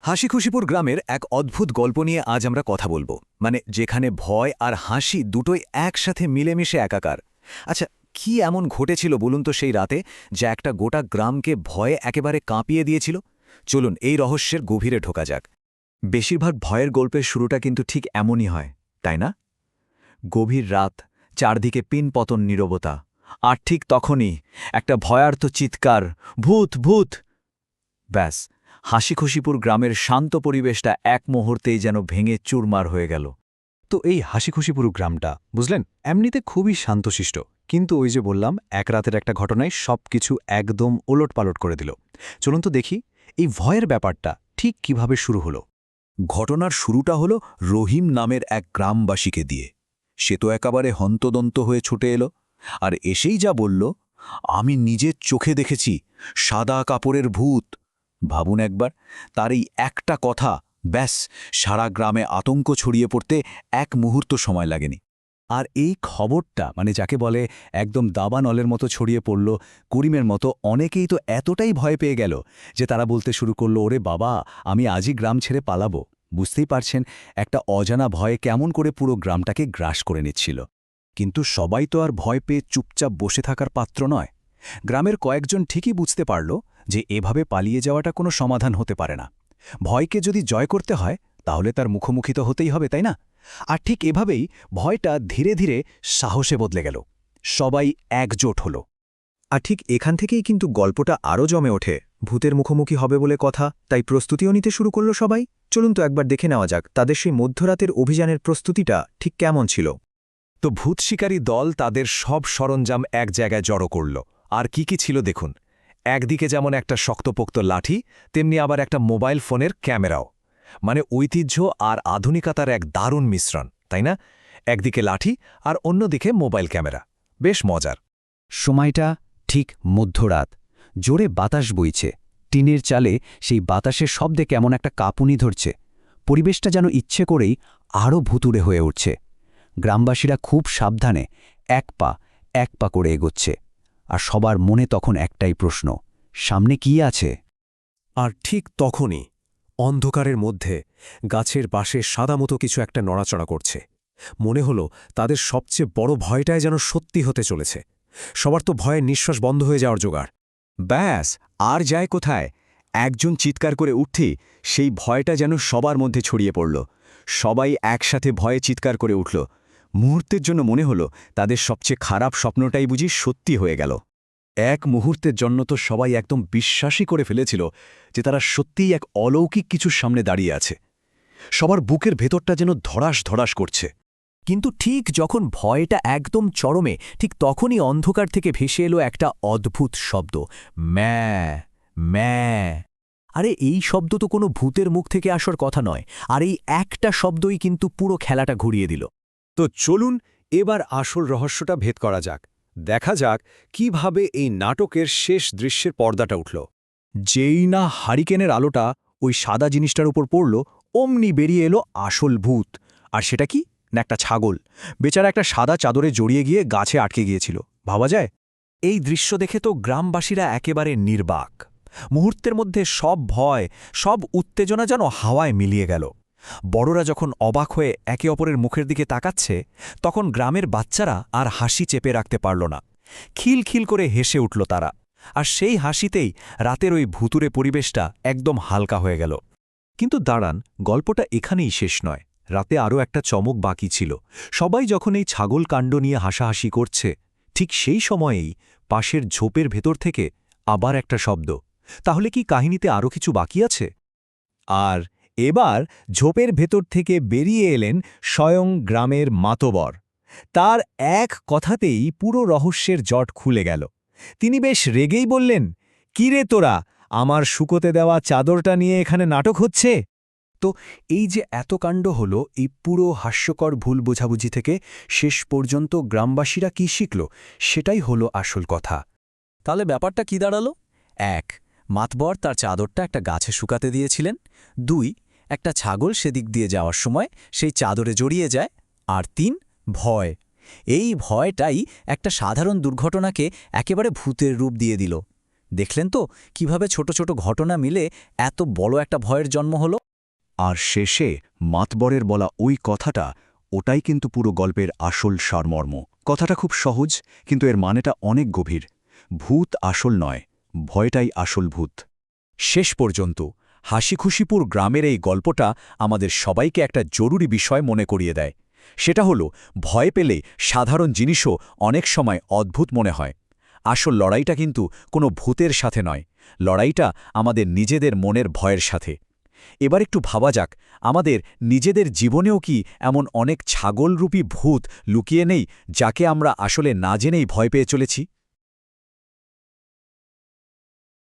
হাসিখুশিপুর গ্রামের এক অদ্ভুত গল্প নিয়ে আজ আমরা কথা বলবো, মানে যেখানে ভয় আর হাসি দুটোই একসাথে মিলেমিশে একাকার। আচ্ছা, কি এমন ঘটেছিল বলুন তো সেই রাতে, যা একটা গোটা গ্রামকে ভয়ে একেবারে কাঁপিয়ে দিয়েছিল? চলুন এই রহস্যের গভীরে ঢোকা যাক। বেশিরভাগ ভয়ের গল্পের শুরুটা কিন্তু ঠিক এমনই হয়, তাই না? গভীর রাত, চারদিকে পিনপতন নীরবতা, আর ঠিক তখনই একটা ভয়ার্ত চিৎকার, ভূত ভূত! ব্যাস, হাসিখুশিপুর গ্রামের শান্ত পরিবেশটা এক মুহূর্তেই যেন ভেঙে চুরমার হয়ে গেল। তো এই হাসিখুশিপুর গ্রামটা, বুঝলেন, এমনিতে খুবই শান্তশিষ্ট, কিন্তু ওই যে বললাম, এক রাতের একটা ঘটনায় সবকিছু একদম ওলটপালট করে দিল। চলুন তো দেখি এই ভয়ের ব্যাপারটা ঠিক কিভাবে শুরু হলো। ঘটনার শুরুটা হলো রহিম নামের এক গ্রামবাসীকে দিয়ে। সে তো একেবারে হন্তদন্ত হয়ে ছুটে এলো, আর এসেই যা বলল, আমি নিজের চোখে দেখেছি সাদা কাপড়ের ভূত। ভাবুন একবার, তার এই একটা কথা, ব্যাস, সারা গ্রামে আতঙ্ক ছড়িয়ে পড়তে এক মুহূর্ত সময় লাগেনি। আর এই খবরটা, মানে যাকে বলে একদম দাবানলের মতো ছড়িয়ে পড়ল, করিমের মতো অনেকেই তো এতটাই ভয় পেয়ে গেল যে তারা বলতে শুরু করলো, ওরে বাবা, আমি আজই গ্রাম ছেড়ে পালাবো। বুঝতেই পারছেন একটা অজানা ভয়ে কেমন করে পুরো গ্রামটাকে গ্রাস করে নিচ্ছিল। কিন্তু সবাই তো আর ভয় পেয়ে চুপচাপ বসে থাকার পাত্র নয়। গ্রামের কয়েকজন ঠিকই বুঝতে পারল যে এভাবে পালিয়ে যাওয়াটা কোনো সমাধান হতে পারে না। ভয়কে যদি জয় করতে হয় তাহলে তার মুখোমুখি তো হতেই হবে, তাই না? আর ঠিক এভাবেই ভয়টা ধীরে ধীরে সাহসে বদলে গেল। সবাই একজোট হল। আর ঠিক এখান থেকেই কিন্তু গল্পটা আরও জমে ওঠে। ভূতের মুখোমুখি হবে বলে কথা, তাই প্রস্তুতিও নিতে শুরু করল সবাই। চলুন তো একবার দেখে নেওয়া যাক তাদের সেই মধ্যরাতের অভিযানের প্রস্তুতিটা ঠিক কেমন ছিল। তো ভূত শিকারী দল তাদের সব সরঞ্জাম এক জায়গায় জড়ো করল। আর কি কি ছিল দেখুন। একদিকে যেমন একটা শক্তপোক্ত লাঠি, তেমনি আবার একটা মোবাইল ফোনের ক্যামেরাও। মানে ঐতিহ্য আর আধুনিকতার এক দারুণ মিশ্রণ, তাই না? একদিকে লাঠি আর অন্যদিকে মোবাইল ক্যামেরা, বেশ মজার। সময়টা ঠিক মধ্যরাত। জোরে বাতাস বইছে, টিনের চালে সেই বাতাসের শব্দে কেমন একটা কাঁপুনি ধরছে। পরিবেশটা যেন ইচ্ছে করেই আরও ভুতুড়ে হয়ে উঠছে। গ্রামবাসীরা খুব সাবধানে এক পা করে এগোচ্ছে। আর সবার মনে তখন একটাই প্রশ্ন, সামনে কি আছে? আর ঠিক তখনই অন্ধকারের মধ্যে গাছের পাশে সাদামতো কিছু একটা নড়াচড়া করছে। মনে হলো তাদের সবচেয়ে বড় ভয়টাই যেন সত্যি হতে চলেছে। সবার তো ভয়ে নিঃশ্বাস বন্ধ হয়ে যাওয়ার জোগাড়। ব্যাস, আর যায় কোথায়? একজন চিৎকার করে উঠতেই সেই ভয়টা যেন সবার মধ্যে ছড়িয়ে পড়ল। সবাই একসাথে ভয়ে চিৎকার করে উঠল। মুহূর্তের জন্য মনে হলো তাদের সবচেয়ে খারাপ স্বপ্নটাই বুঝি সত্যি হয়ে গেল। এক মুহূর্তের জন্য তো সবাই একদম বিশ্বাসই করে ফেলেছিল যে তারা সত্যিই এক অলৌকিক কিছুর সামনে দাঁড়িয়ে আছে। সবার বুকের ভেতরটা যেন ধড়াস ধড়াস করছে। কিন্তু ঠিক যখন ভয়টা একদম চরমে, ঠিক তখনই অন্ধকার থেকে ভেসে এলো একটা অদ্ভুত শব্দ, ম্যা ম্যা। আরে এই শব্দ তো কোনো ভূতের মুখ থেকে আসার কথা নয়, আর এই একটা শব্দই কিন্তু পুরো খেলাটা ঘুরিয়ে দিল। তো চলুন এবার আসল রহস্যটা ভেদ করা যাক। দেখা যাক কিভাবে এই নাটকের শেষ দৃশ্যের পর্দাটা উঠল। যেই না হারিকেনের আলোটা ওই সাদা জিনিসটার উপর পড়ল, অমনি বেরিয়ে এলো আসল ভূত। আর সেটা কি না, একটা ছাগল। বেচারা একটা সাদা চাদরে জড়িয়ে গিয়ে গাছে আটকে গিয়েছিল, ভাবা যায়? এই দৃশ্য দেখে তো গ্রামবাসীরা একেবারে নির্বাক। মুহূর্তের মধ্যে সব ভয়, সব উত্তেজনা যেন হাওয়ায় মিলিয়ে গেল। বড়রা যখন অবাক হয়ে একে অপরের মুখের দিকে তাকাচ্ছে, তখন গ্রামের বাচ্চারা আর হাসি চেপে রাখতে পারল না। খিলখিল করে হেসে উঠল তারা। আর সেই হাসিতেই রাতের ওই ভুতুরে পরিবেশটা একদম হালকা হয়ে গেল। কিন্তু দাঁড়ান, গল্পটা এখানেই শেষ নয়। রাতে আরও একটা চমক বাকি ছিল। সবাই যখন এই ছাগল কাণ্ড নিয়ে হাসাহাসি করছে, ঠিক সেই সময়েই পাশের ঝোপের ভেতর থেকে আবার একটা শব্দ। তাহলে কি কাহিনীতে আরও কিছু বাকি আছে? আর এবার ঝোপের ভেতর থেকে বেরিয়ে এলেন স্বয়ং গ্রামের মাতবর। তার এক কথাতেই পুরো রহস্যের জট খুলে গেল। তিনি বেশ রেগেই বললেন, "কি রে তোরা, আমার শুকোতে দেওয়া চাদরটা নিয়ে এখানে নাটক হচ্ছে?" তো এই যে এত কাণ্ড হলো, এই পুরো হাস্যকর ভুল বোঝাবুঝি থেকে শেষ পর্যন্ত গ্রামবাসীরা কি শিখল, সেটাই হলো আসল কথা। তাহলে ব্যাপারটা কি দাঁড়ালো? ১. মাতবর তার চাদরটা একটা গাছে শুকাতে দিয়েছিলেন। ২. একটা ছাগল সেদিক দিয়ে যাওয়ার সময় সেই চাদরে জড়িয়ে যায়। আর ৩. ভয়। এই ভয়টাই একটা সাধারণ দুর্ঘটনাকে একেবারে ভূতের রূপ দিয়ে দিল। দেখলেন তো কিভাবে ছোট ছোট ঘটনা মিলে এত বড় একটা ভয়ের জন্ম হলো? আর শেষে মাতবরের বলা ওই কথাটা, ওটাই কিন্তু পুরো গল্পের আসল সারমর্ম। কথাটা খুব সহজ, কিন্তু এর মানেটা অনেক গভীর। ভূত আসল নয়, ভয়টাই আসল ভূত। শেষ পর্যন্ত হাসিখুশিপুর গ্রামের এই গল্পটা আমাদের সবাইকে একটা জরুরি বিষয় মনে করিয়ে দেয়। সেটা হলো, ভয় পেলে সাধারণ জিনিসও অনেক সময় অদ্ভুত মনে হয়। আসল লড়াইটা কিন্তু কোনো ভূতের সাথে নয়, লড়াইটা আমাদের নিজেদের মনের ভয়ের সাথে। এবার একটু ভাবা যাক, আমাদের নিজেদের জীবনেও কি এমন অনেক ছাগলরূপী ভূত লুকিয়ে নেই, যাকে আমরা আসলে না জেনেই ভয় পেয়ে চলেছি?